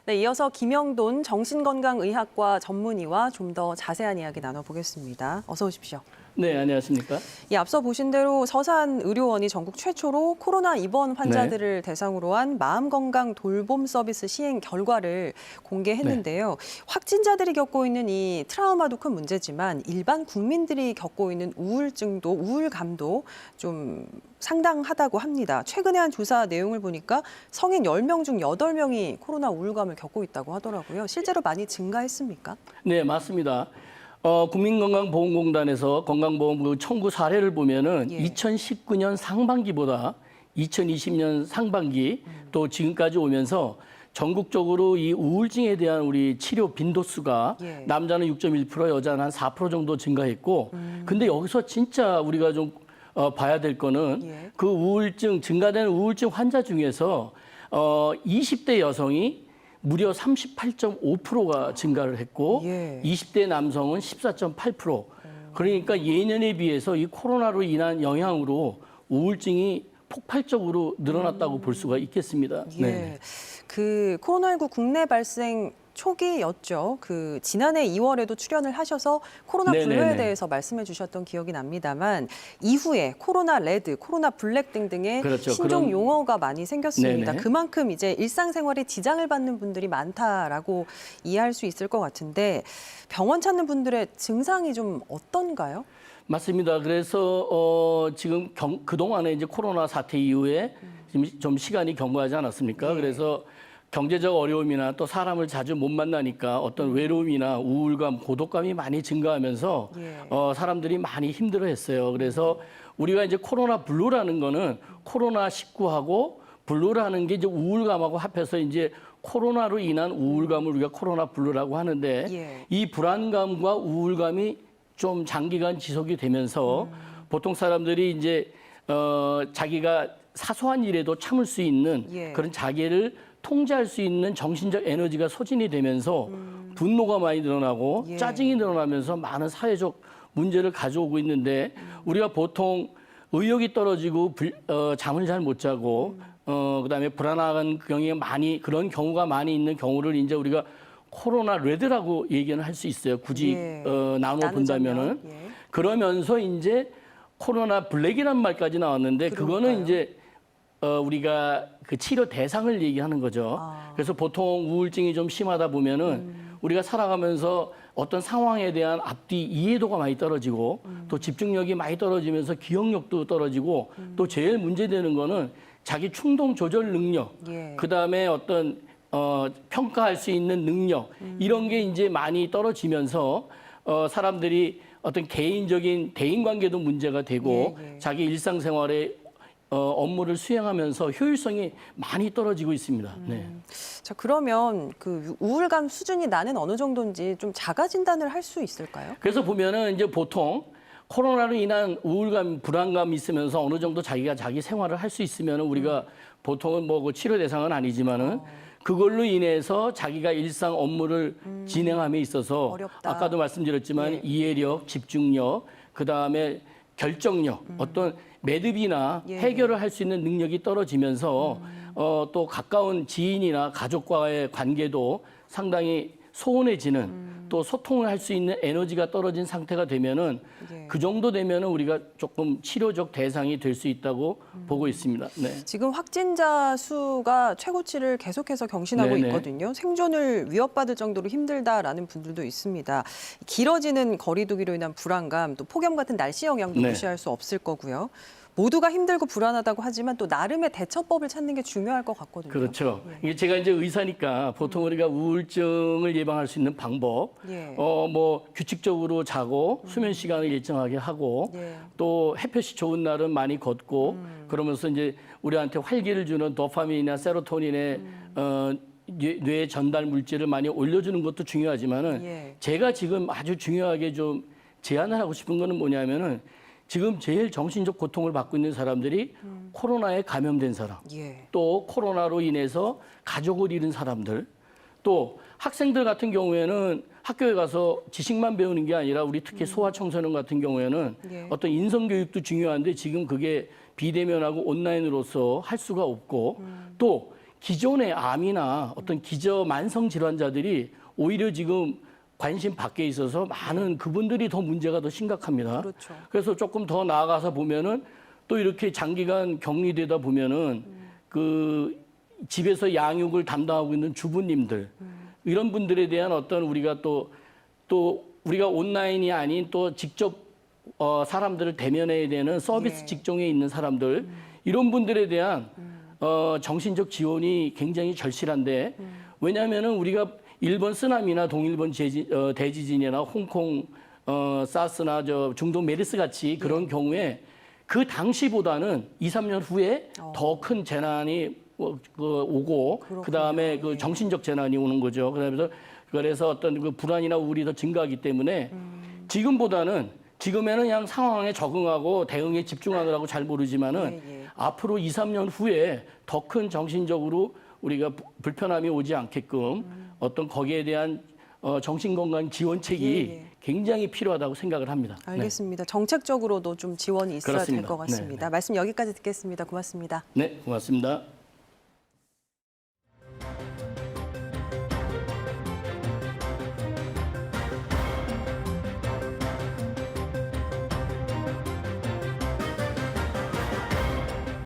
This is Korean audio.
네, 이어서 김영돈 정신건강의학과 전문의와 좀 더 자세한 이야기 나눠보겠습니다. 어서 오십시오. 네, 안녕하십니까. 앞서 보신 대로 서산의료원이 전국 최초로 코로나 입원 환자들을 대상으로 한 마음건강 돌봄 서비스 시행 결과를 공개했는데요. 확진자들이 겪고 있는 이 트라우마도 큰 문제지만 일반 국민들이 겪고 있는 우울증도 우울감도 좀 상당하다고 합니다. 최근에 한 조사 내용을 보니까 성인 10명 중 8명이 코로나 우울감을 겪고 있다고 하더라고요. 실제로 많이 증가했습니까? 네, 맞습니다. 국민건강보험공단에서 건강보험 그 청구 사례를 보면은 2019년 상반기보다 2020년 상반기 또 지금까지 오면서 전국적으로 이 우울증에 대한 우리 치료 빈도수가 남자는 6.1%, 여자는 한 4% 정도 증가했고, 근데 여기서 진짜 우리가 좀 봐야 될 거는 그 우울증, 증가되는 우울증 환자 중에서 20대 여성이 무려 38.5%가 증가를 했고 20대 남성은 14.8%. 그러니까 예년에 비해서 이 코로나로 인한 영향으로 우울증이 폭발적으로 늘어났다고 볼 수가 있겠습니다. 네. 그 코로나19 국내 발생 초기였죠. 그 지난해 2월에도 출연을 하셔서 코로나 블루에 대해서 말씀해 주셨던 기억이 납니다만 이후에 코로나 레드, 코로나 블랙 등등의 신종 용어가 많이 생겼습니다. 그만큼 이제 일상생활에 지장을 받는 분들이 많다라고 이해할 수 있을 것 같은데 병원 찾는 분들의 증상이 좀 어떤가요? 맞습니다. 그래서 지금 그동안에 이제 코로나 사태 이후에 좀 시간이 경과하지 않았습니까? 그래서 경제적 어려움이나 또 사람을 자주 못 만나니까 어떤 외로움이나 우울감, 고독감이 많이 증가하면서 사람들이 많이 힘들어했어요. 그래서 우리가 이제 코로나 블루라는 거는 코로나19하고 블루라는 게 이제 우울감하고 합해서 이제 코로나로 인한 우울감을 우리가 코로나 블루라고 하는데 이 불안감과 우울감이 좀 장기간 지속이 되면서 보통 사람들이 이제 자기가 사소한 일에도 참을 수 있는 그런 자기를 통제할 수 있는 정신적 에너지가 소진이 되면서 분노가 많이 늘어나고 짜증이 늘어나면서 많은 사회적 문제를 가져오고 있는데 우리가 보통 의욕이 떨어지고 잠을 잘 못 자고 그다음에 불안한 그런 경우가 많이 있는 경우를 이제 우리가 코로나 레드라고 얘기는 할 수 있어요. 굳이 나눠 본다면은 그러면서 이제 코로나 블랙이라는 말까지 나왔는데 그거는 이제 우리가 그 치료 대상을 얘기하는 거죠. 그래서 보통 우울증이 좀 심하다 보면은 우리가 살아가면서 어떤 상황에 대한 앞뒤 이해도가 많이 떨어지고 또 집중력이 많이 떨어지면서 기억력도 떨어지고 또 제일 문제되는 거는 자기 충동 조절 능력, 그다음에 어떤 평가할 수 있는 능력 이런 게 이제 많이 떨어지면서 사람들이 어떤 개인적인 대인관계도 문제가 되고 자기 일상생활에 업무를 수행하면서 효율성이 많이 떨어지고 있습니다. 자, 그러면 그 우울감 수준이 나는 어느 정도인지 좀 자가 진단을 할 수 있을까요? 그래서 보면은 이제 보통 코로나로 인한 우울감, 불안감이 있으면서 어느 정도 자기가 자기 생활을 할 수 있으면 우리가 보통은 뭐 그 치료 대상은 아니지만은 그걸로 인해서 자기가 일상 업무를 진행함에 있어서 어렵다. 아까도 말씀드렸지만 이해력, 집중력, 그다음에 결정력, 어떤 매듭이나 해결을 할 수 있는 능력이 떨어지면서 또 가까운 지인이나 가족과의 관계도 상당히 소원해지는 또 소통을 할 수 있는 에너지가 떨어진 상태가 되면은 그 정도 되면은 우리가 조금 치료적 대상이 될 수 있다고 보고 있습니다. 지금 확진자 수가 최고치를 계속해서 경신하고 있거든요. 생존을 위협받을 정도로 힘들다라는 분들도 있습니다. 길어지는 거리두기로 인한 불안감, 또 폭염 같은 날씨 영향도 무시할 수 없을 거고요. 모두가 힘들고 불안하다고 하지만 또 나름의 대처법을 찾는 게 중요할 것 같거든요. 그렇죠. 이게 제가 이제 의사니까 보통 우리가 우울증을 예방할 수 있는 방법, 뭐 규칙적으로 자고 수면 시간을 일정하게 하고 또 햇볕이 좋은 날은 많이 걷고 그러면서 이제 우리한테 활기를 주는 도파민이나 세로토닌의 뇌 전달 물질을 많이 올려주는 것도 중요하지만은 제가 지금 아주 중요하게 좀 제안을 하고 싶은 거는 뭐냐면은 지금 제일 정신적 고통을 받고 있는 사람들이 코로나에 감염된 사람, 또 코로나로 인해서 가족을 잃은 사람들, 또 학생들 같은 경우에는 학교에 가서 지식만 배우는 게 아니라 우리 특히 소아청소년 같은 경우에는 어떤 인성교육도 중요한데 지금 그게 비대면하고 온라인으로서 할 수가 없고 또 기존의 암이나 어떤 기저 만성 질환자들이 오히려 지금 관심 밖에 있어서 많은 그분들이 더 문제가 더 심각합니다. 그렇죠. 그래서 조금 더 나아가서 보면은 또 이렇게 장기간 격리되다 보면은 그 집에서 양육을 담당하고 있는 주부님들 이런 분들에 대한 어떤 우리가 또 우리가 온라인이 아닌 또 직접 사람들을 대면해야 되는 서비스 예. 직종에 있는 사람들 이런 분들에 대한 정신적 지원이 굉장히 절실한데 왜냐하면은 우리가 일본 쓰나미나 동일본 대지진이나 홍콩 사스나 중동 메르스 같이 그런 경우에 그 당시보다는 2, 3년 후에 더 큰 재난이 오고 그렇군요. 그다음에 그 예. 정신적 재난이 오는 거죠. 그래서 어떤 그 불안이나 우울이 더 증가하기 때문에 지금에는 그냥 상황에 적응하고 대응에 집중하느라고 잘 모르지만은 예. 앞으로 2, 3년 후에 더 큰 정신적으로 우리가 불편함이 오지 않게끔 어떤 거기에 대한 정신건강 지원책이 예. 굉장히 필요하다고 생각을 합니다. 알겠습니다. 정책적으로도 좀 지원이 있어야 될 그렇습니다. 것 같습니다. 네. 말씀 여기까지 듣겠습니다. 고맙습니다. 네, 고맙습니다.